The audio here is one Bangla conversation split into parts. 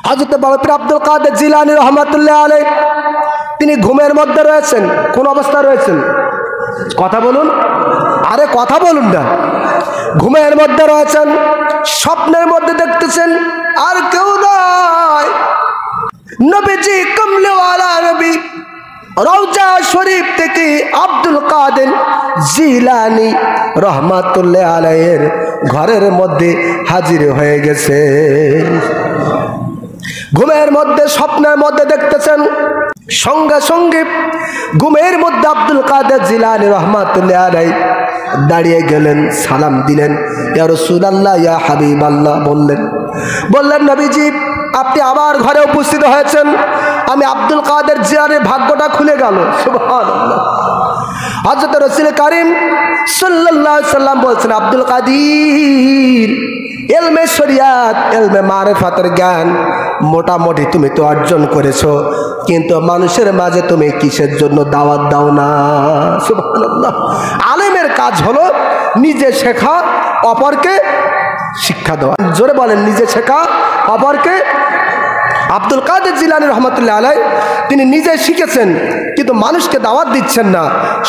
হযরত বড় পীর আব্দুল কাদের জিলানী রহমাতুল্লাহ আলাইহি তিনি ঘুমের মধ্যে রয়েছেন। কোন অবস্থা রয়েছেন? কথা বলুন, আরে কথা বলুন না। ঘুমের মধ্যে রয়েছেন, স্বপ্নের মধ্যে দেখতেছেন আর কেউ নয়, নবীজি কমলেওয়ালা নবী রওজা শরীফ থেকে আব্দুল কাদের জিলানী রহমাতুল্লাহ আলাইহির ঘরের মধ্যে হাজির হয়ে গেছে। ঘুমের মধ্যে স্বপ্নের মধ্যে দেখতেছেন, সঙ্গে সঙ্গে ঘুমের মধ্যে আব্দুল কাদের জিলানী রহমাতুল্লাহ আলাইহি দাঁড়িয়ে গেলেন, সালাম দিলেন, ইয়া রাসূলুল্লাহ ইয়া হাবিবাল্লাহ বললেন নবীজি আপনি আমার ঘরে উপস্থিত হয়েছেন, আমি আব্দুল কাদের জিলানীর ভাগ্যটা খুলে গেল। সুবহানাল্লাহ। হযরত রাসূল কারীম সাল্লাল্লাহু আলাইহি সাল্লাম বলছেন, আব্দুল কাদের ইলমে শরিয়াত ইলমে মারিফাতের জ্ঞান মোটামুটি তুমি তো অর্জন করেছো, কিন্তু মানুষের মাঝে তুমি কিসের জন্য দাওয়াত দাও না? সুবহানাল্লাহ। আলেমের কাজ হলো নিজে শেখা, অপরকে শিক্ষা দেওয়া। জোরে বলেন, নিজে শেখা, অপরকে। আব্দুল কাদের জিলানী রহমাতুল্লাহ আলাইহি তিনি নিজে শিখেছেন কিন্তু মানুষকে দাওয়াত দিচ্ছেন না।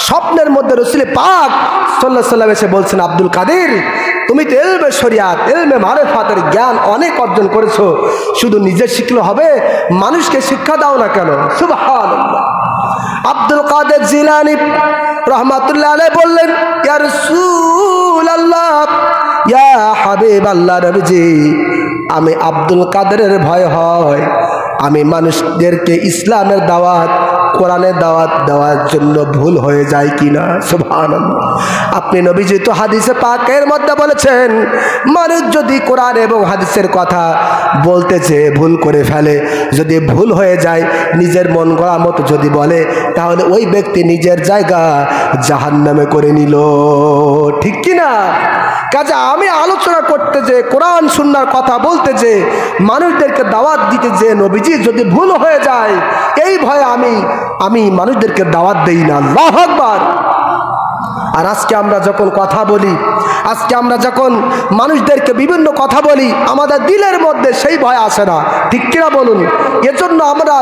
স্বপ্নের মধ্যে রাসূল পাক সাল্লাল্লাহু আলাইহি ওয়াসাল্লাম এসে বলছেন, আব্দুল কাদের তুমি তো ইলমে শরিয়াত ইলমে মারিফাতের জ্ঞান অনেক অর্জন করেছো, শুধু নিজে শিখলে হবে, মানুষকে শিক্ষা দাও না কেন? সুবহানাল্লাহ। আব্দুল কাদের জিলানী রহমাতুল্লাহ আলাইহি বললেন, ইয়া রাসূলুল্লাহ ইয়া হাবিবাল্লাহ নবীজি আমি আব্দুল কাদেরের ভয় হয়, আমি মানুষদেরকে ইসলামের দাওয়াত কোরআনের দাওয়াত দেওয়ার জন্য ভুল হয়ে যায় কিনা। সুবহানাল্লাহ। আপনি নবীজি তো হাদিসে পাকের মধ্যে বলেছেন, মানুষ যদি কোরআন এবং হাদিসের কথা বলতে চেয়ে ভুল করে ফেলে, যদি ভুল হয়ে যায়, নিজের মন গড়া মতো যদি বলে, তাহলে ওই ব্যক্তি নিজের জায়গা জাহান্নামে করে নিল। ঠিক কিনা? কাজে আমি আলোচনা করতে যে, কোরআন সুন্নাহর কথা বলতে যে, মানুষদেরকে দাওয়াত দিতে যে নবীজি যদি ভুল হয়ে যায়, এই ভয়ে আমি মানুষদেরকে দাওয়াত দেই না। আল্লাহু আকবার। আর আজকে আমরা যখন কথা বলি, আজকে আমরা যখন মানুষদেরকে বিভিন্ন কথা বলি, আমাদের দিলের মধ্যে সেই ভয় আসে না। ঠিক কিনা বলুন? এজন্য আমরা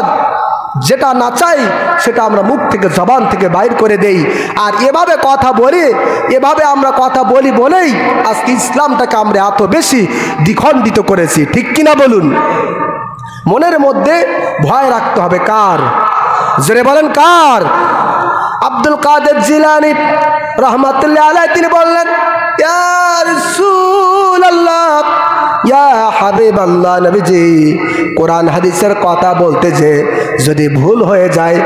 যেটা না চাই সেটা আমরা মুখ থেকে, জবান থেকে বাইর করে দেই। আর এভাবে কথা বলি, এভাবে আমরা কথা বলি বলেই আজকে ইসলামটাকে আমরা এত বেশি দ্বিখণ্ডিত করেছি। ঠিক কিনা বলুন? মনের মধ্যে ভয় রাখতে হবে কার? জোরে বলেন কার? আব্দুল কাদের জিলানী রহমাতুল্লাহ আলাইহি তিনি বললেন, ইয়া রাসূলুল্লাহ ইয়া হাবিবাল্লাহ নবীজি কোরআন হাদিসের কথা বলতে যে যদি ভুল হয়ে যায়,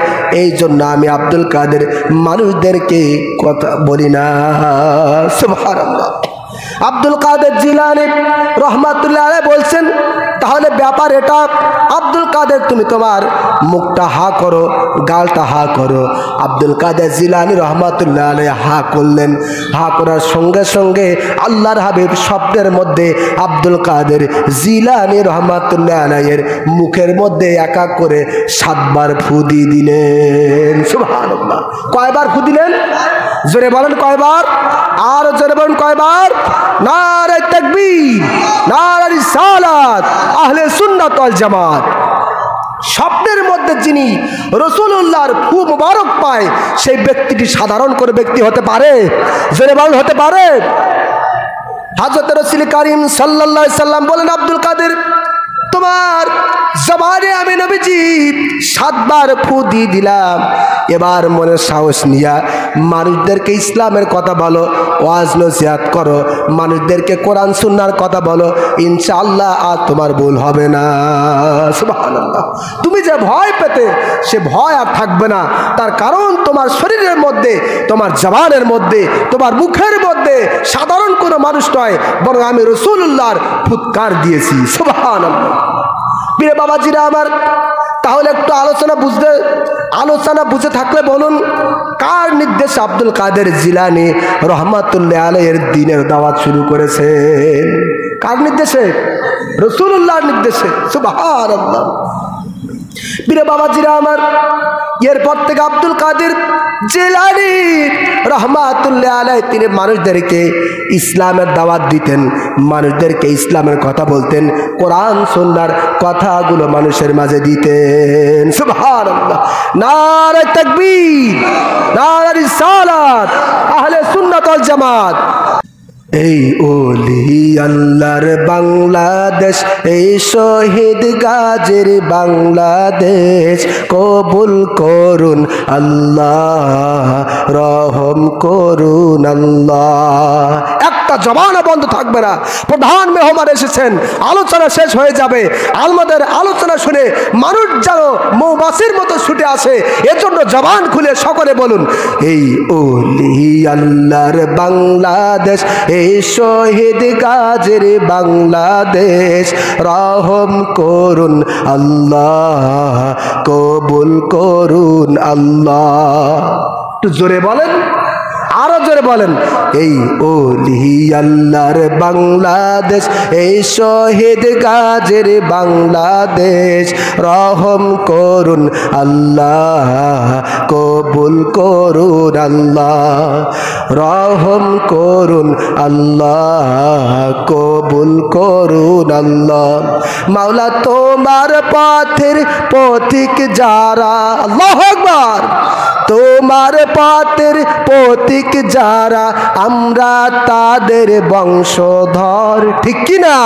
এই জন্য আমি আব্দুল কাদের মানুষদেরকে কথা বলি না। সুবহানাল্লাহ। আব্দুল কাদের জিলানী রহমাতুল্লাহ আলাইহি বলছেন, তাহলে ব্যাপার এটা, আব্দুল কাদের তুমি তোমার মুখটা হা করো, গালটা হা করো। আব্দুল কাদের জিলানী রহমাতুল্লাহ আলাইহি হা করলেন। হা করার সঙ্গে সঙ্গে আল্লাহর হাবিব স্বপ্নের মধ্যে আব্দুল কাদের জিলানী রহমাতুল্লাহ আলাইহির মুখের মধ্যে এক এক করে 7 বার ফু দিয়ে দিলেন। সুবহানাল্লাহ। কয়বার ফু দিলেন? জোরে বলেন কয়বার? আর জোরে বলেন কয়বার? নারে তাকবীর, নারে রিসালাত, আহলে সুন্নাত ওয়াল জামাত। স্বপ্নের মধ্যে যিনি রাসূলুল্লাহর ফু মুবারক পায়, সেই ব্যক্তিটি সাধারণ করে ব্যক্তি হতে পারে? জোরে বলেন হতে পারে? হযরত রাসূল কারীম সাল্লাল্লাহু আলাইহি সাল্লাম বলেন, আব্দুল কাদের তোমার জবানে আমি নবীজি 7 বার ফু দিয়ে দিলাম, এবার মনে সাহস নিয়া মানুষদেরকে ইসলামের কথা বলো, ওয়াজ নসিহত করো, মানুষদেরকে কোরআন সুন্নাহর কথা বলো, ইনশাআল্লাহ আর তোমার ভুল হবে না। সুবহানাল্লাহ। তুমি যে ভয় পেতে, সে ভয় আর থাকবে না। তার কারণ তোমার শরীরের মধ্যে, তোমার জবানের মধ্যে, তোমার মুখের মধ্যে সাধারণ কোনো মানুষ নয়, বরং আমি রাসূলুল্লাহর ফুৎকার দিয়েছি। সুবহানাল্লাহ। প্রিয় বাবাজিরা আমার, তাহলে একটু আলোচনা বুঝে থাকলে বলুন, কার নির্দেশে আব্দুল কাদের জিলানী রহমাতুল্লাহ আলাইহির দ্বীনের দাওয়াত শুরু করেছেন? কার নির্দেশে? রাসূলুল্লাহর নির্দেশে। সুবহানাল্লাহ। প্রিয় বাবাজিরা আমার, এরপর থেকে আব্দুল কাদের জিলানী রহমাতুল্লাহ আলাইহি তিনি মানুষদেরকে ইসলামের দাওয়াত দিতেন, মানুষদেরকে ইসলামের কথা বলতেন, কোরআন সুন্নাহর কথাগুলো মানুষের মাঝে দিতেন। সুবহানাল্লাহ, নারে তাকবীর, নারে রিসালাত, আহলে সুন্নাত ওয়াল জামাত। এই ওলি আল্লাহর বাংলাদেশ, এই শহীদ গাজীর বাংলাদেশ, কবুল করুন আল্লাহ, রহম করুন আল্লাহ। একটা জবানও বন্ধ থাকবে না। প্রধান মেহমান এসেছেন, আলোচনা শেষ হয়ে যাবে, আমাদের আলোচনা শুনে মানুষ যেন মৌমাছির মতো ছুটে আসে, এজন্য জবান খুলে সকলে বলুন, এই ওলি আল্লাহর বাংলাদেশ, এই শহীদ গাজীর বাংলাদেশ, রহম করুন আল্লাহ, কবুল করুন আল্লাহ। একটু জোরে বলেন, আরো জোরে বলেন, এই ওলি আল্লাহর বাংলাদেশ, এই শহীদ গাজীর বাংলাদেশ, রহম করুন আল্লাহ, কবুল করুন আল্লাহ, রহম করুন আল্লাহ, কবুল করুন আল্লাহ। মাওলা তোমার পথের পথিক যারা, আল্লাহু আকবার, তোমার পথের পথিক যারা, আমরা তাদের বংশধর, ঠিক কি না?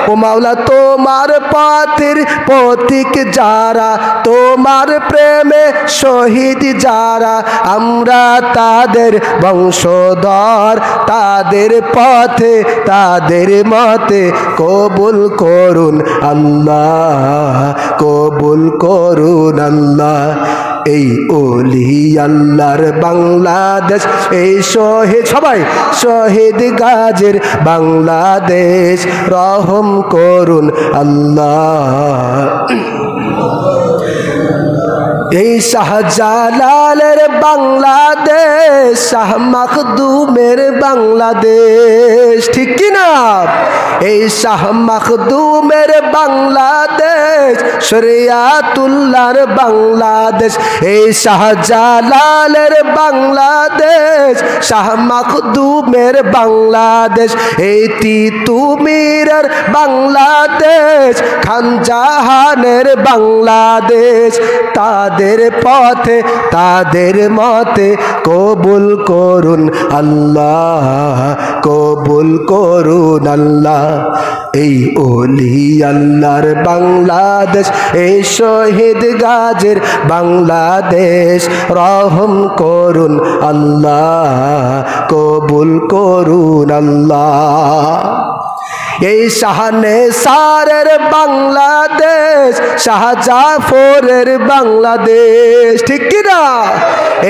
ও মাওলা তোমার পথের পথিক যারা, তোমার প্রেমে শহীদ যারা, আমরা তাদের বংশধর, তাদের পথে তাদের মতে কবুল করুন আল্লাহ, কবুল করুন আল্লাহ। এই ওলি আল্লাহর বাংলাদেশ, এই শহীদ, সবাই শহীদ গাজীর বাংলাদেশ, রহম করুন আল্লাহ। এই শাহজালালের বাংলাদেশ, শাহ মাখদুমের বাংলাদেশ, ঠিক কি না? এই শাহ মাখদুমের বাংলাদেশ, শরিয়াতুল্লাহর বাংলাদেশ, এই শাহজালালের বাংলাদেশ, শাহ মাখদুমের বাংলাদেশ, এই তিতুমিরের বাংলাদেশ, খান জাহানের বাংলাদেশ, তাদের পথে তাদের মতে কবুল করুন আল্লাহ, কবুল করুন আল্লাহ। এই ওলি আল্লাহর বাংলাদেশ, এই শহীদ গাজীর বাংলাদেশ, রহম করুন আল্লাহ, কবুল করুন আল্লাহ। এই শাহানে সারের বাংলাদেশ, শাহজাফরের বাংলাদেশ, ঠিক কি না?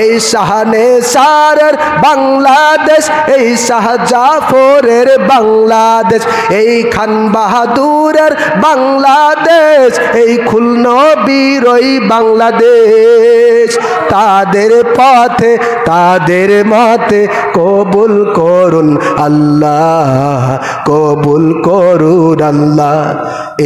এই শাহানে সারের বাংলাদেশ, এই শাহজাফরের বাংলাদেশ, এই খান বাহাদুরের বাংলাদেশ, এই খুলনবীর ওই বাংলাদেশ, তাদের পথে তাদের মতে কবুল করুন আল্লাহ, কবুল করুন আল্লাহ।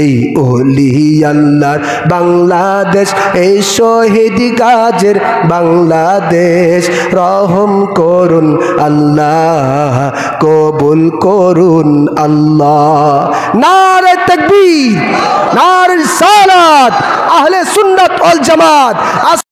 এই ওলি আল্লাহর বাংলাদেশ, এই শহীদ গাজীর বাংলাদেশ, রহম করুন আল্লাহ, কবুল করুন আল্লাহ। নারে তাকবীর, নারে রিসালাত, আহলে সুন্নাত ওয়াল জামাত।